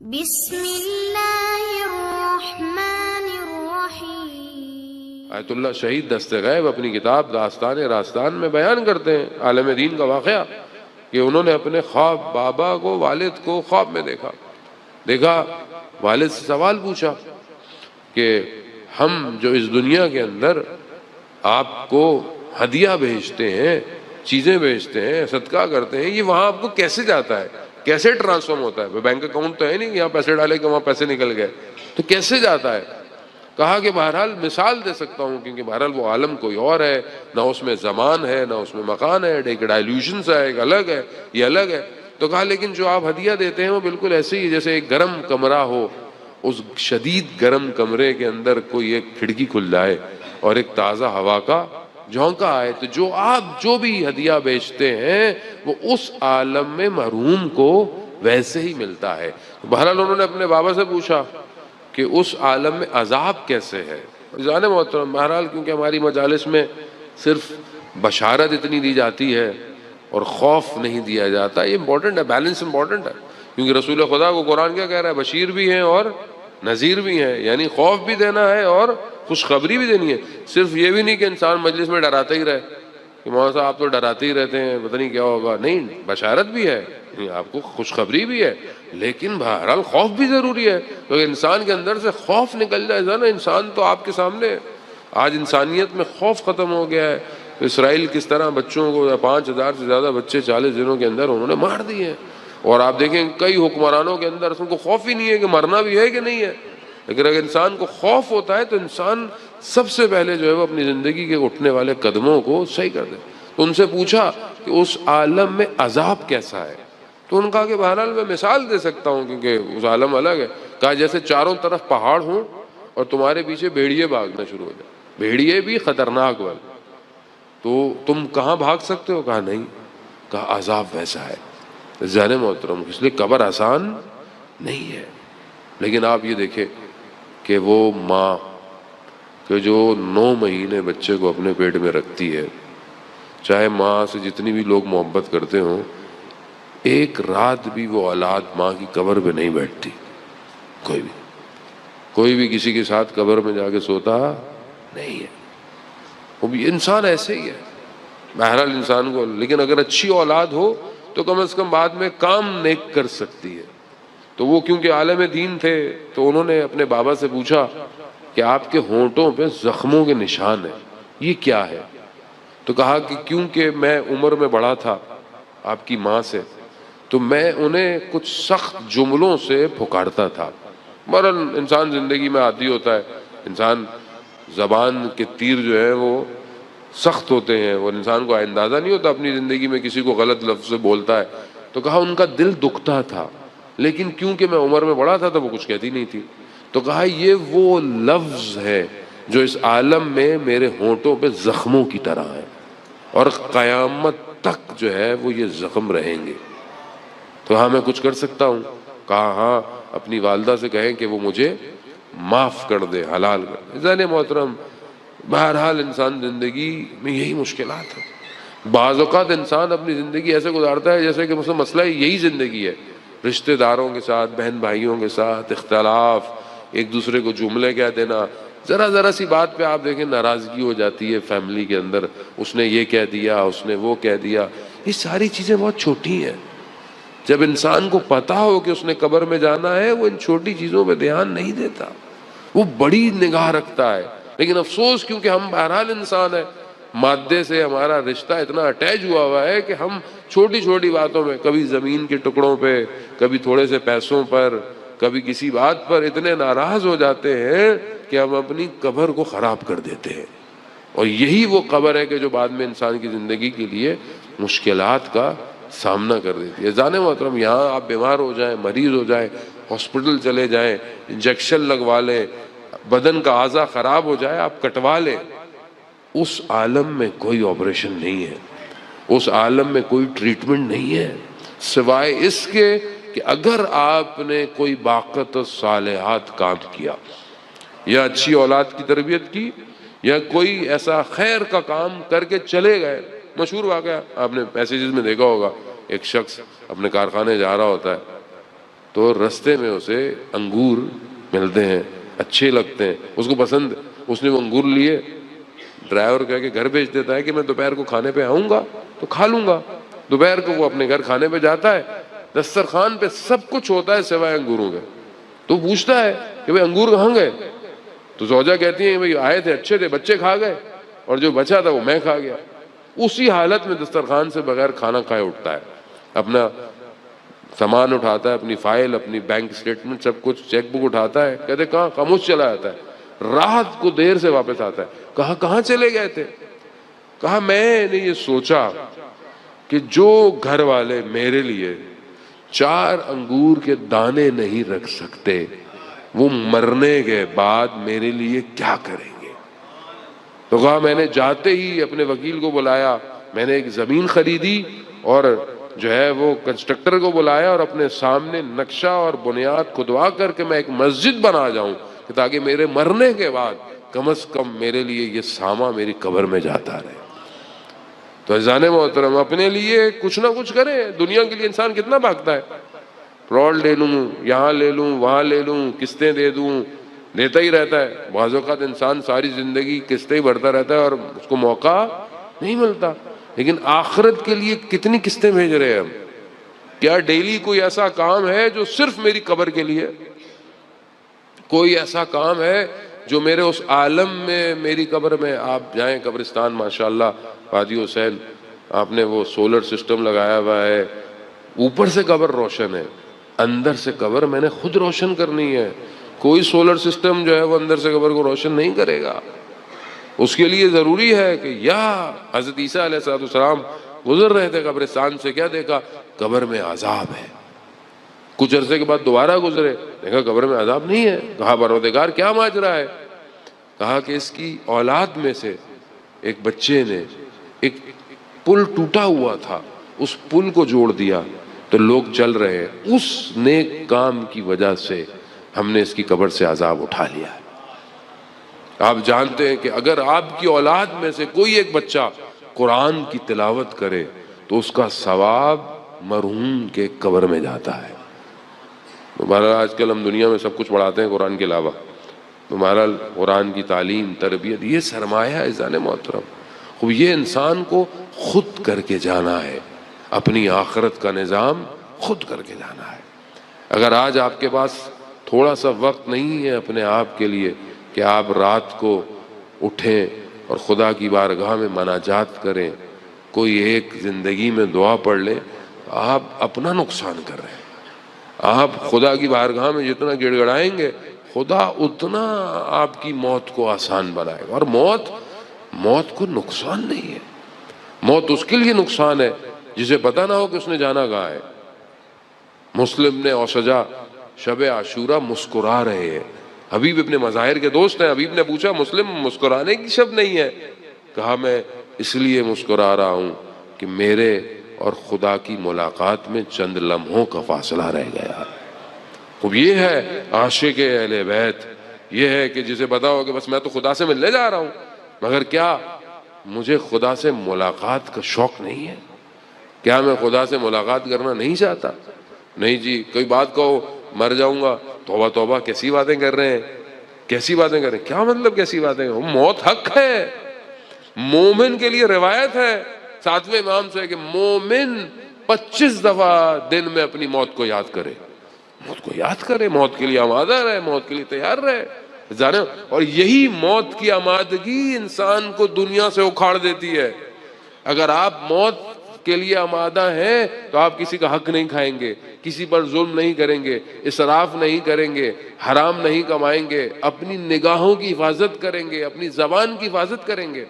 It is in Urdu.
بسم اللہ الرحمن الرحیم۔ آیت اللہ شہید دست غیب اپنی کتاب داستان راستان میں بیان کرتے ہیں عالم دین کا واقعہ کہ انہوں نے اپنے خواب بابا کو، والد کو خواب میں دیکھا، والد سے سوال پوچھا کہ ہم جو اس دنیا کے اندر آپ کو ہدیہ بھیجتے ہیں، چیزیں بھیجتے ہیں، صدقہ کرتے ہیں، یہ وہاں آپ کو کیسے جاتا ہے، کیسے ٹرانسفارم ہوتا ہے؟ بینک اکاؤنٹ تو ہے نہیں کہ یہاں پیسے ڈالے کہ وہاں پیسے نکل گئے، تو کیسے جاتا ہے؟ کہا کہ بہرحال مثال دے سکتا ہوں، کیونکہ بہرحال وہ عالم کوئی اور ہے، نہ اس میں زمان ہے نہ اس میں مکان ہے، ایک ڈائلیوشن ہے، ایک الگ ہے، یہ الگ ہے۔ تو کہا لیکن جو آپ ہدیہ دیتے ہیں وہ بالکل ایسے ہی جیسے ایک گرم کمرہ ہو، اس شدید گرم کمرے کے اندر کوئی ایک کھڑکی کھل جائے اور ایک تازہ ہوا کا جھونکا آئے، تو جو آپ جو بھی ہدیہ بیچتے ہیں وہ اس عالم میں محروم کو ویسے ہی ملتا ہے۔ بہرحال انہوں نے اپنے بابا سے پوچھا کہ اس عالم میں عذاب کیسے ہے۔ جان محترم، بہرحال کیونکہ ہماری مجالس میں صرف بشارت اتنی دی جاتی ہے اور خوف نہیں دیا جاتا، یہ امپورٹنٹ ہے، بیلنس امپورٹنٹ ہے، کیونکہ رسول خدا کو قرآن کیا کہہ رہا ہے؟ بشیر بھی ہیں اور نذیر بھی ہیں، یعنی خوف بھی دینا ہے اور خوشخبری بھی دینی ہے۔ صرف یہ بھی نہیں کہ انسان مجلس میں ڈراتا ہی رہے کہ مولانا صاحب آپ تو ڈراتے ہی رہتے ہیں، پتہ نہیں کیا ہوگا، نہیں، بشارت بھی ہے، آپ کو خوشخبری بھی ہے، لیکن بہرحال خوف بھی ضروری ہے، کیونکہ انسان کے اندر سے خوف نکل جائے گا نا، انسان تو آپ کے سامنے ہے۔ آج انسانیت میں خوف ختم ہو گیا ہے۔ اسرائیل کس طرح بچوں کو 5000 سے زیادہ بچے 40 دنوں کے اندر انہوں نے مار دیے ہیں، اور آپ دیکھیں کئی حکمرانوں کے اندر ان کو خوف ہی نہیں ہے کہ مرنا بھی ہے کہ نہیں ہے۔ لیکن اگر انسان کو خوف ہوتا ہے تو انسان سب سے پہلے جو ہے وہ اپنی زندگی کے اٹھنے والے قدموں کو صحیح کر دے۔ تو ان سے پوچھا کہ اس عالم میں عذاب کیسا ہے، تو ان کہا کہ بہرحال میں مثال دے سکتا ہوں کیونکہ اس عالم الگ ہے۔ کہا جیسے چاروں طرف پہاڑ ہوں اور تمہارے پیچھے بھیڑیے بھاگنا شروع ہو جائے، بھیڑیے بھی خطرناک والے، تو تم کہاں بھاگ سکتے ہو؟ کہا نہیں۔ کہا عذاب ویسا ہے۔ جان محترم، اس لیے قبر آسان نہیں ہے، لیکن آپ یہ دیکھیں کہ وہ ماں کہ جو 9 مہینے بچے کو اپنے پیٹ میں رکھتی ہے، چاہے ماں سے جتنی بھی لوگ محبت کرتے ہوں، ایک رات بھی وہ اولاد ماں کی قبر پہ نہیں بیٹھتی۔ کوئی بھی کسی کے ساتھ قبر میں جا کے سوتا نہیں ہے، وہ بھی انسان ایسے ہی ہے بہرحال انسان کو، لیکن اگر اچھی اولاد ہو تو کم از کم بعد میں کام نیک کر سکتی ہے۔ تو وہ کیونکہ عالم دین تھے تو انہوں نے اپنے بابا سے پوچھا کہ آپ کے ہونٹوں پہ زخموں کے نشان ہیں، یہ کیا ہے؟ تو کہا کہ کیونکہ میں عمر میں بڑا تھا آپ کی ماں سے، تو میں انہیں کچھ سخت جملوں سے پھکارتا تھا۔ بہرحال انسان زندگی میں عادی ہوتا ہے، انسان زبان کے تیر جو ہیں وہ سخت ہوتے ہیں اور انسان کو اندازہ نہیں ہوتا اپنی زندگی میں کسی کو غلط لفظ سے بولتا ہے۔ تو کہا ان کا دل دکھتا تھا، لیکن کیونکہ میں عمر میں بڑا تھا تو وہ کچھ کہتی نہیں تھی۔ تو کہا یہ وہ لفظ ہے جو اس عالم میں میرے ہونٹوں پہ زخموں کی طرح ہے، اور قیامت تک جو ہے وہ یہ زخم رہیں گے۔ تو ہاں میں کچھ کر سکتا ہوں؟ کہا ہاں، اپنی والدہ سے کہیں کہ وہ مجھے معاف کر دے، حلال کر دے۔ ذہن محترم، بہرحال انسان زندگی میں یہی مشکلات ہے۔ بعض اوقات انسان اپنی زندگی ایسے گزارتا ہے جیسے کہ مسئلہ یہی زندگی ہے، رشتہ داروں کے ساتھ، بہن بھائیوں کے ساتھ اختلاف، ایک دوسرے کو جملے کہہ دینا، ذرا سی بات پہ آپ دیکھیں ناراضگی ہو جاتی ہے فیملی کے اندر، اس نے یہ کہہ دیا، اس نے وہ کہہ دیا۔ یہ ساری چیزیں بہت چھوٹی ہیں۔ جب انسان کو پتا ہو کہ اس نے قبر میں جانا ہے، وہ ان چھوٹی چیزوں پہ دھیان نہیں دیتا، وہ بڑی نگاہ رکھتا ہے۔ لیکن افسوس کیونکہ ہم بہرحال انسان ہیں، مادے سے ہمارا رشتہ اتنا اٹیچ ہوا ہے کہ ہم چھوٹی چھوٹی باتوں میں، کبھی زمین کے ٹکڑوں پہ، کبھی تھوڑے سے پیسوں پر، کبھی کسی بات پر اتنے ناراض ہو جاتے ہیں کہ ہم اپنی قبر کو خراب کر دیتے ہیں، اور یہی وہ قبر ہے کہ جو بعد میں انسان کی زندگی کے لیے مشکلات کا سامنا کر دیتی ہے۔ جانے محترم، یہاں آپ بیمار ہو جائیں، مریض ہو جائیں، ہاسپٹل چلے جائیں، انجیکشن لگوا لیں، بدن کا اعضاء خراب ہو جائے آپ کٹوا لیں، اس عالم میں کوئی آپریشن نہیں ہے، اس عالم میں کوئی ٹریٹمنٹ نہیں ہے، سوائے اس کے کہ اگر آپ نے کوئی باقت صالحات کام کیا، یا اچھی اولاد کی تربیت کی، یا کوئی ایسا خیر کا کام کر کے چلے گئے۔ مشہور واقعہ آپ نے میسیجز میں دیکھا ہوگا، ایک شخص اپنے کارخانے جا رہا ہوتا ہے تو رستے میں اسے انگور ملتے ہیں، اچھے لگتے ہیں، اس کو پسند، اس نے وہ انگور لیے، ڈرائیور کہہ کے گھر بھیج دیتا ہے کہ میں دوپہر کو کھانے پہ آؤں گا تو کھا لوں گا۔ دوپہر کو وہ اپنے گھر کھانے پہ جاتا ہے، دسترخوان پہ سب کچھ ہوتا ہے سوائے انگوروں کے، تو پوچھتا ہے کہ بھئی انگور کہاں گئے؟ تو زوجہ کہتی ہیں بھئی آئے تھے، اچھے تھے، بچے کھا گئے، اور جو بچا تھا وہ میں کھا گیا۔ اسی حالت میں دسترخوان سے بغیر کھانا کھائے اٹھتا ہے، اپنا سامان اٹھاتا ہے، اپنی فائل، اپنی بینک سٹیٹمنٹ، سب کچھ، چیک بک اٹھاتا ہے، کہتے کہاں؟ خاموش چلا جاتا ہے، رات کو دیر سے واپس آتا ہے، کہا کہاں چلے گئے تھے؟ کہا میں نے یہ سوچا کہ جو گھر والے میرے لیے 4 انگور کے دانے نہیں رکھ سکتے، وہ مرنے کے بعد میرے لیے کیا کریں گے؟ تو کہا میں نے جاتے ہی اپنے وکیل کو بلایا، میں نے ایک زمین خریدی اور جو ہے وہ کنسٹرکٹر کو بلایا اور اپنے سامنے نقشہ اور بنیاد کھدوا کر کے میں ایک مسجد بنا جاؤں کہ تاکہ میرے مرنے کے بعد کم از کم میرے لیے یہ ساما میری قبر میں جاتا رہے۔ تو عزیزان محترم، اپنے لیے کچھ نہ کچھ کریں۔ دنیا کے لیے انسان کتنا بھاگتا ہے، پلاٹ لے لوں، یہاں لے لوں، وہاں لے لوں، قسطیں دے دوں، دیتا ہی رہتا ہے۔ بعض اوقات انسان ساری زندگی قسطیں ہی بھرتا رہتا ہے اور اس کو موقع نہیں ملتا۔ لیکن آخرت کے لیے کتنی قسطیں بھیج رہے ہیں ہم؟ کیا ڈیلی کوئی ایسا کام ہے جو صرف میری قبر کے لیے؟ کوئی ایسا کام ہے جو میرے اس عالم میں، میری قبر میں؟ آپ جائیں قبرستان، ماشاءاللہ وادی حسین، آپ نے وہ سولر سسٹم لگایا ہوا ہے، اوپر سے قبر روشن ہے، اندر سے قبر میں نے خود روشن کرنی ہے۔ کوئی سولر سسٹم جو ہے وہ اندر سے قبر کو روشن نہیں کرے گا۔ اس کے لیے ضروری ہے کہ یا حضرت عیسیٰ علیہ السلام گزر رہے تھے قبرستان سے، کیا دیکھا؟ قبر میں عذاب ہے۔ کچھ عرصے کے بعد دوبارہ گزرے، دیکھا قبر میں عذاب نہیں ہے۔ کہا پروردگار کیا ماجرا ہے؟ کہا کہ اس کی اولاد میں سے ایک بچے نے ایک پل ٹوٹا ہوا تھا، اس پل کو جوڑ دیا تو لوگ چل رہے ہیں، اس نیک کام کی وجہ سے ہم نے اس کی قبر سے عذاب اٹھا لیا ہے۔ آپ جانتے ہیں کہ اگر آپ کی اولاد میں سے کوئی ایک بچہ قرآن کی تلاوت کرے تو اس کا ثواب مرحوم کے قبر میں جاتا ہے۔ بہرحال آج کل ہم دنیا میں سب کچھ پڑھاتے ہیں قرآن کے علاوہ، بہرحال قرآن کی تعلیم، تربیت، یہ سرمایہ ہے عزیزان محترم۔ خوب یہ انسان کو خود کر کے جانا ہے، اپنی آخرت کا نظام خود کر کے جانا ہے۔ اگر آج آپ کے پاس تھوڑا سا وقت نہیں ہے اپنے آپ کے لیے کہ آپ رات کو اٹھیں اور خدا کی بارگاہ میں مناجات کریں، کوئی ایک زندگی میں دعا پڑھ لیں، آپ اپنا نقصان کر رہے ہیں۔ آپ خدا کی بارگاہ میں جتنا گڑ گڑائیں گے، خدا اتنا آپ کی موت کو آسان بنائے گا۔ اور موت کو نقصان نہیں ہے، موت اس کے لیے نقصان ہے جسے پتہ نہ ہو کہ اس نے جانا کہاں ہے۔ مسلم نے اوسجا شب عاشورہ مسکرا رہے ہیں، حبیب ابن مظاہر کے دوست ہیں۔ حبیب نے پوچھا مسلم مسکرانے کی شب نہیں ہے؟ کہا میں اس لیے مسکرا رہا ہوں کہ میرے اور خدا کی ملاقات میں چند لمحوں کا فاصلہ رہ گیا۔ اب یہ ہے عاشق اہل بیت، یہ ہے کہ جسے پتا ہو کہ بس میں تو خدا سے ملنے جا رہا ہوں، مگر کیا مجھے خدا سے ملاقات کا شوق نہیں ہے؟ کیا میں خدا سے ملاقات کرنا نہیں چاہتا؟ نہیں جی، کوئی بات کہو مر جاؤں گا، توبہ توبہ کیسی باتیں کر رہے ہیں، کیسی باتیں کر رہے ہیں؟ کیا مطلب کیسی باتیں؟ موت حق ہے، مومن کے لیے روایت ہے 7ویں امام سے کہ مومن 25 دفعہ دن میں اپنی موت کو یاد کرے، موت کو یاد کرے، موت کے لیے آمادہ رہے، موت کے لیے تیار رہے جانے۔ اور یہی موت کی آمادگی انسان کو دنیا سے اکھاڑ دیتی ہے۔ اگر آپ موت کے لیے آمادہ ہیں تو آپ کسی کا حق نہیں کھائیں گے، کسی پر ظلم نہیں کریں گے، اسراف نہیں کریں گے، حرام نہیں کمائیں گے، اپنی نگاہوں کی حفاظت کریں گے، اپنی زبان کی حفاظت کریں گے۔